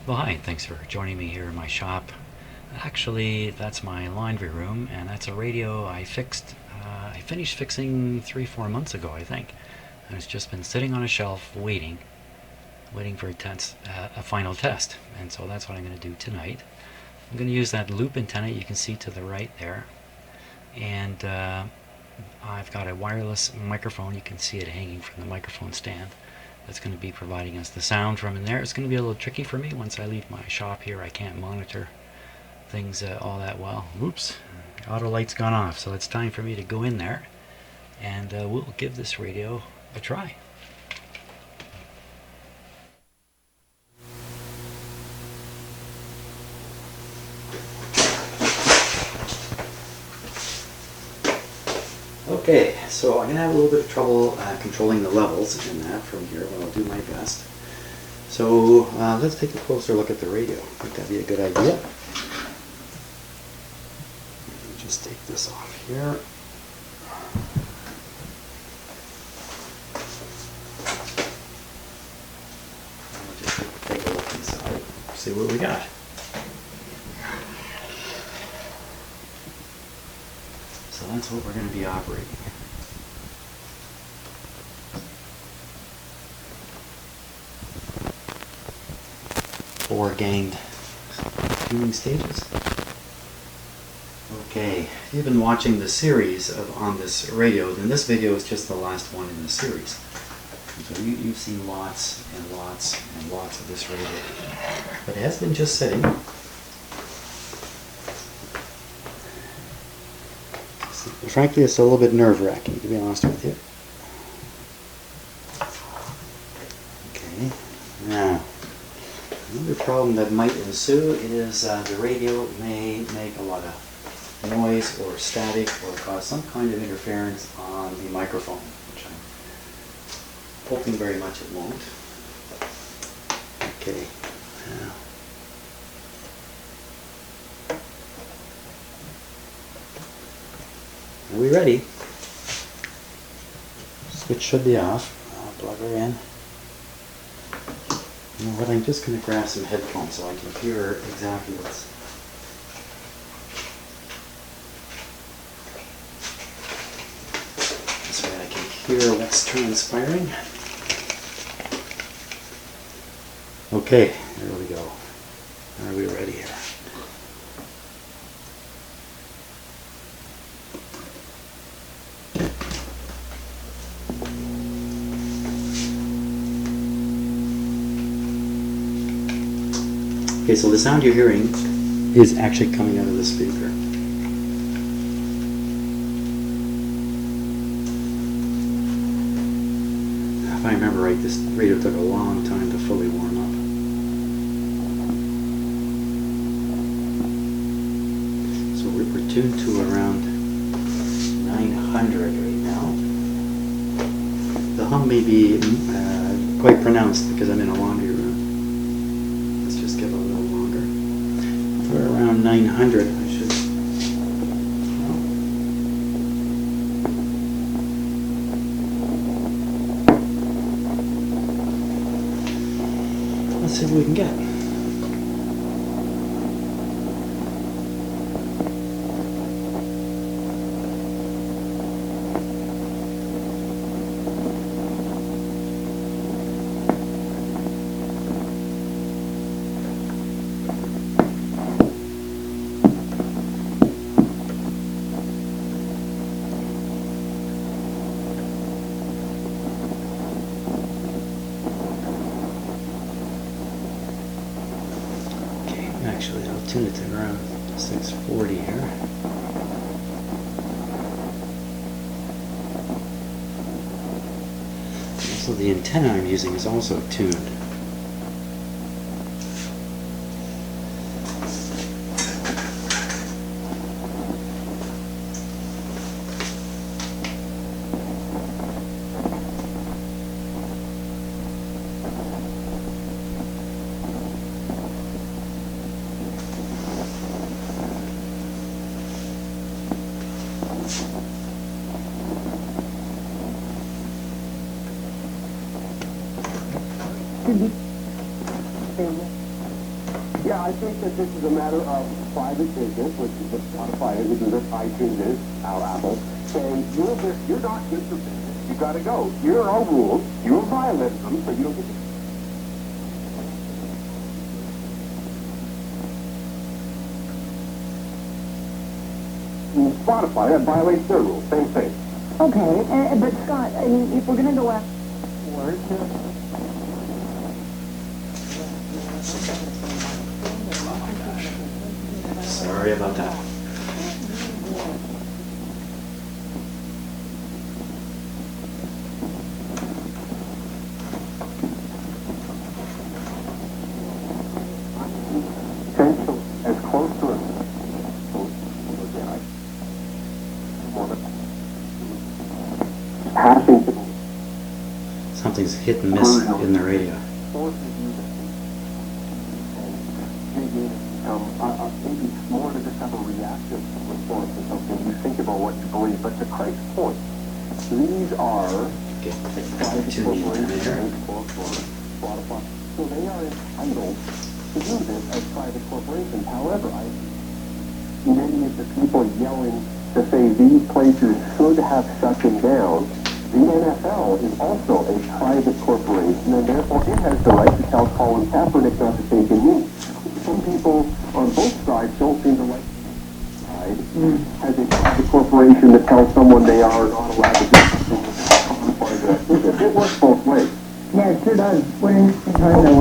Well, hi, thanks for joining me here in my shop. Actually, that's my laundry room, and that's a radio I fixed. I finished fixing 3, 4 months ago, I think. And it's just been sitting on a shelf waiting for a final test. And so that's what I'm going to do tonight. I'm going to use that loop antenna you can see to the right there. And I've got a wireless microphone. You can see it hanging from the microphone stand. That's going to be providing us the sound from in there. It's going to be a little tricky for me once I leave my shop here. I can't monitor things all that well. Oops, auto light's gone off, so it's time for me to go in there and we'll give this radio a try. Okay, so I'm going to have a little bit of trouble controlling the levels in that from here, but I'll do my best. So let's take a closer look at the radio. I think that'd be a good idea. Just take this off here. I'll just take a look inside, see what we got. So that's what we're going to be operating. 4 gained tuning stages. Okay, if you've been watching the series on this radio, then this video is just the last one in the series. So you've seen lots and lots and lots of this radio. But it has been just sitting. Frankly, it's a little bit nerve-wracking, to be honest with you. Okay, now, another problem that might ensue is the radio may make a lot of noise or static or cause some kind of interference on the microphone, which I'm hoping very much it won't. Okay, now. Are we ready? Switch should be off. I'll plug her in. You know what, I'm just going to grab some headphones so I can hear exactly what's... This way I can hear what's transpiring. Okay, there we go. Are we ready here? Okay, so the sound you're hearing is actually coming out of the speaker. If I remember right, this radio took a long time to fully warm up. So we're tuned to around 900 right now. The hum may be quite pronounced because I'm in a laundry room. Let's just give it a little longer. We're around 900. I should. Let's see what we can get. Actually, I'll tune it to around 640 here. So the antenna I'm using is also tuned. Yeah, I think that this is a matter of private business, which is what Spotify is, which is what iTunes is, our Apple, saying, you're not good for business, you gotta go. Here are our rules, you're violating them, so you don't get to... Spotify, that violates their rules, same thing. Okay, but Scott, I mean, if we're gonna go after... Sorry about that. Essential, as close to it. Passing to Something's hit and miss in the radio. Maybe more to just have a reactive response to something. You think about what you believe. But to Craig's point, these are private corporations, Spotify. So they are entitled to do this as private corporations. However, many of the people yelling to say these places should have shut them down, the NFL is also a private corporation, and therefore it has the right to tell Colin Kaepernick not to take a knee. Some people on both sides don't seem to like the side as a private corporation that tells someone they are not allowed to do something. It works both ways. Yeah, it sure does. What an interesting time to,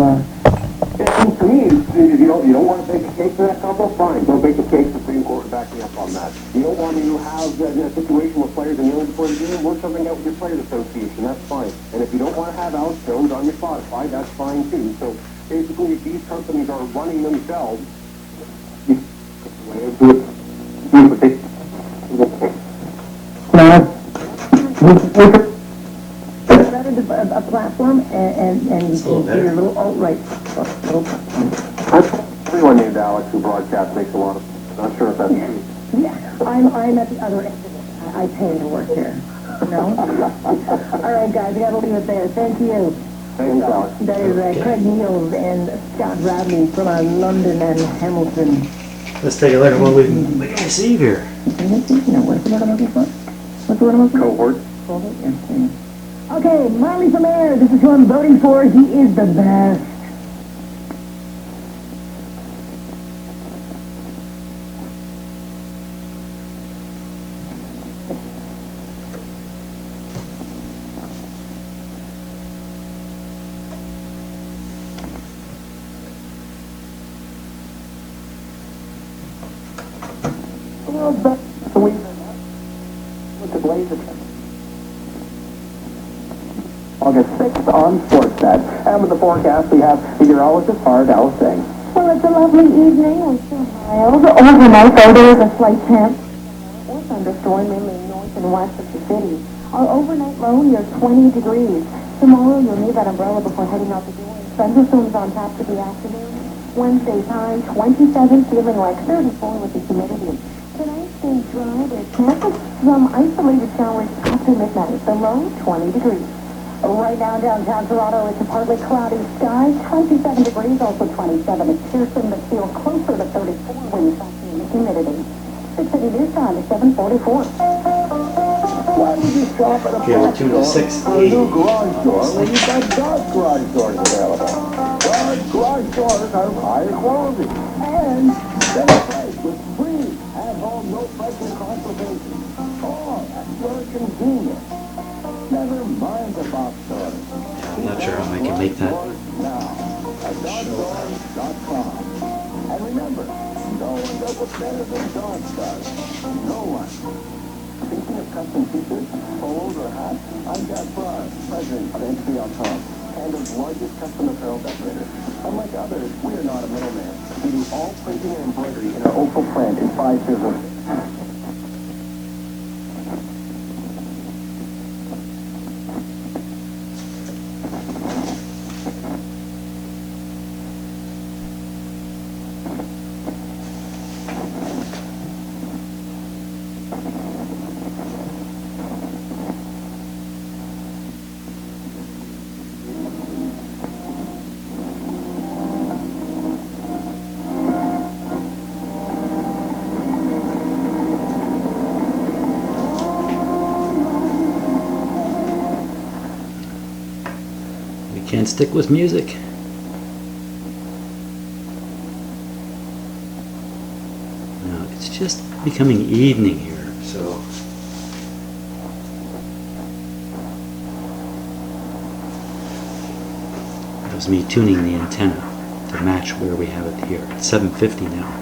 And to me, if you don't want to bake a cake for that couple, fine. Don't bake a cake. Supreme Court would back me up on that. You don't want me to have a situation where players are kneeling before the game, work something out with your players association. That's fine. And if you don't want to have out shows on your Spotify, that's fine too. So basically, if these companies are running themselves, do it. a platform and you can do your little alt-right Everyone named Alex who broadcasts makes a lot of... Not sure if that's true. Yeah, I'm at the other end of it. I pay to work here. No? All right, guys, I got to leave it there. Thank you. Thanks, Alex. That is Craig Niels and Scott Bradley from London and Hamilton. Let's take a look at what we can see here. No, what's the word I'm looking for? What's the word I'm looking for? Cohort. Cohort? Yes. Okay, Miley from Air. This is who I'm voting for. He is the best. August 6th on Sportsnet. And with the forecast, we have meteorologist Hard Al saying. Well, it's a lovely evening with some mild. Overnight, though, there is a slight chance or thunderstorm mainly north and west of the city. Our overnight low near 20 degrees. Tomorrow, you'll need that umbrella before heading out the door. Thunderstorms on tap for the afternoon. Wednesday's high, 27, feeling like 34 with the humidity. Tonight stays dry. There's chance of some isolated showers after midnight. The low, 20 degrees. Right now, downtown Toronto, it's a partly cloudy sky, 27 degrees, also 27 at Pearson, but feel closer to 34 when you factor in the humidity. 6 City News Time is 7:44. Why would you shop at a Okay, we're tuned to 6 or a new garage door when you've got Dodge garage doors available? Dodge garage doors are higher quality and better price with free at-home no pressure consultation. All at your convenience. Never mind the box store. I'm not sure how I can make that. Now at DodgeDoors.com. And remember, no one does it better than Dodge does. No one. Speaking of custom features, polos or hats, I'm Jack Barr, president of HP.com, Canada's largest custom apparel decorator. Unlike others, we are not a middleman. We do all printing and embroidery in our Opal plant in 5 business. stick with music. Now, it's just becoming evening here, so that was me tuning the antenna to match where we have it here. It's 750 now.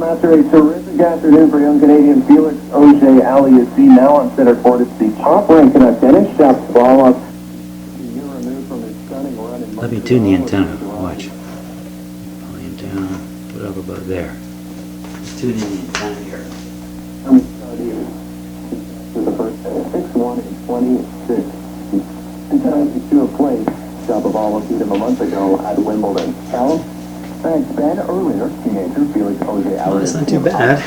After a terrific afternoon for young Canadian Felix Auger-Aliassime, now on center court. It's the top-ranked Danish Shapovalov. Let me tune the antenna. Watch. Volume down. Put it up about there. Tune in the antenna here. The first 6-1 and 26. And to a play. Shapovalov beat him a month ago at Wimbledon. Callum? Thanks, Ben. Earlier, teenager Felix Auger-Aliassime. That's not too bad.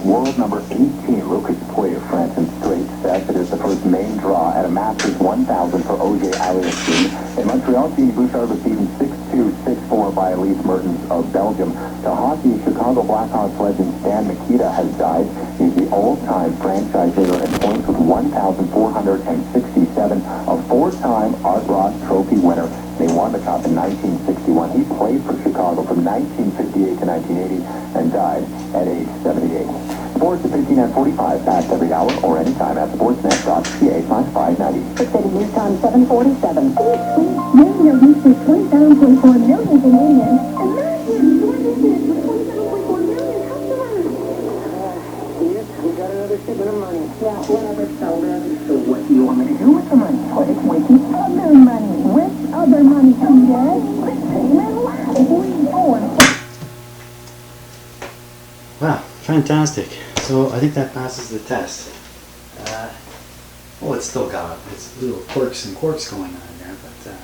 World number 18, Lucas Pouille of France in straight sets. It is the first main draw at a Masters 1000 for Auger-Aliassime. In Montreal, Team Bouchard was beaten 6-2, 6-4 by Elise Mertens of Belgium. To hockey, Chicago Blackhawks legend Stan Mikita has died. He's the all-time franchise leader in points with 1,467, a four-time Art Ross Trophy winner. They won the cup in 1961. He played for Chicago from 1958 to 1980 and died at age 78. Sports at 15 and 45, fast every hour or anytime at sportsnet.ca/590. The city news time 747. Radio reaches 27.4 million Canadians, and last year joined business with 27.4 million customers. We got another shipment of money. Yeah, whatever, so So what do you want me to do with the money? Put it with the other money. Which other money, TJ? Let's pay him in last. Wow, fantastic. So I think that passes the test. Well, it's still got its little quirks and quarks going on there, but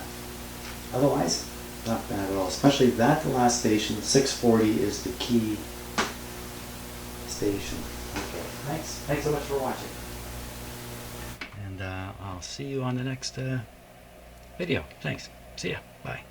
otherwise, not bad at all. Especially that last station, 640 is the key station. Okay, thanks. Thanks so much for watching. And I'll see you on the next video. Thanks. See ya. Bye.